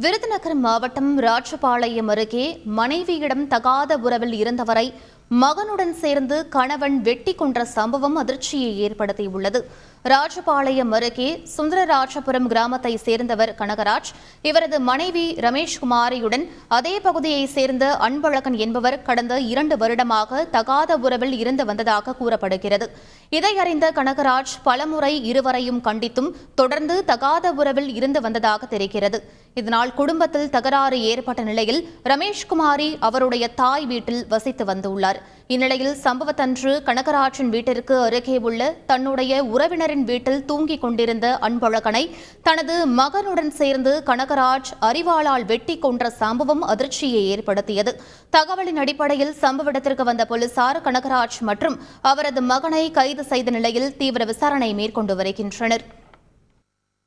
விருதுநகர் மாவட்டம் ராஜபாளையம் அருகே மனைவியிடம் தகாத உறவில் இருந்தவரை மகனுடன் சேர்ந்து கணவன் வெட்டி கொன்ற சம்பவம் அதிர்ச்சியை ஏற்படுத்தியுள்ளது. ராஜபாளையம் அருகே சுந்தரராஜபுரம் கிராமத்தை சேர்ந்தவர் கனகராஜ். இவரது மனைவி ரமேஷ்குமாரியுடன் அதே பகுதியை சேர்ந்த அன்பழகன் என்பவர் கடந்த 2 வருடமாக தகாத உறவில் இருந்து வந்ததாக கூறப்படுகிறது. இதை அறிந்த கனகராஜ் பலமுறை இருவரையும் கண்டித்தும் தொடர்ந்து தகாத உறவில் இருந்து வந்ததாக தெரிகிறது. இதனால் குடும்பத்தில் தகராறு ஏற்பட்ட நிலையில் ரமேஷ்குமாரி அவருடைய தாய் வீட்டில் வசித்து வந்துள்ளார். இந்நிலையில் சம்பவத்தன்று கனகராஜின் வீட்டிற்கு அருகே உள்ள தன்னுடைய உறவினரின் வீட்டில் தூங்கிக் கொண்டிருந்த அன்பழகனை தனது மகனுடன் சேர்ந்து கனகராஜ் அரிவாளால் வெட்டி கொன்ற சம்பவம் அதிர்ச்சியை ஏற்படுத்தியது. தகவலின் அடிப்படையில் சம்பவ இடத்திற்கு வந்த போலீசார் கனகராஜ் மற்றும் அவரது மகனை கைது செய்த நிலையில் தீவிர விசாரணை மேற்கொண்டு வருகின்றனர்.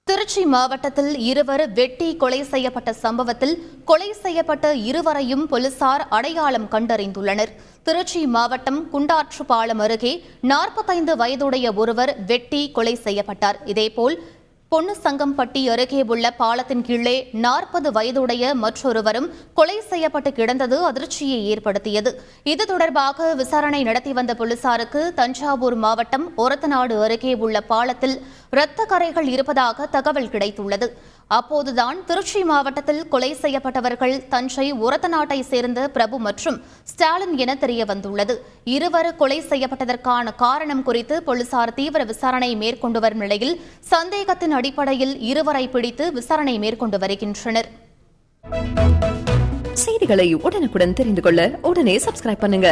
திருச்சி மாவட்டத்தில் இருவர் வெட்டி கொலை செய்யப்பட்ட சம்பவத்தில் கொலை செய்யப்பட்ட இருவரையும் போலீசார் அடையாளம் கண்டறிந்துள்ளனர். திருச்சி மாவட்டம் குண்டாற்றுப்பாலம் அருகே 45 வயதுடைய ஒருவர் வெட்டி கொலை செய்யப்பட்டார். இதேபோல் பொன்னுசங்கம்பட்டி அருகே உள்ள பாலத்தின் கீழே 40 வயதுடைய மற்றொருவரும் கொலை செய்யப்பட்டு கிடந்தது அதிர்ச்சியை ஏற்படுத்தியது. இது தொடர்பாக விசாரணை நடத்தி வந்த போலீசாருக்கு தஞ்சாவூர் மாவட்டம் ஒரத்தநாடு அருகே உள்ள பாலத்தில் இரத்த கறைகள் இருப்பதாக தகவல் கிடைத்துள்ளது. அப்போதுதான் திருச்சி மாவட்டத்தில் கொலை செய்யப்பட்டவர்கள் தஞ்சை ஒரத்தநாட்டை சேர்ந்த பிரபு மற்றும் ஸ்டாலின் என தெரிய வந்துள்ளது. இருவர் கொலை செய்யப்பட்டதற்கான காரணம் குறித்து போலீசார் தீவிர விசாரணை மேற்கொண்டு வரும் நிலையில் சந்தேகத்தின் அடிப்படையில் இருவரை பிடித்து விசாரணை மேற்கொண்டு வருகின்றனர். செய்திகளை உடனுக்குடன் தெரிந்து கொள்ள உடனே சப்ஸ்கிரைப் பண்ணுங்க.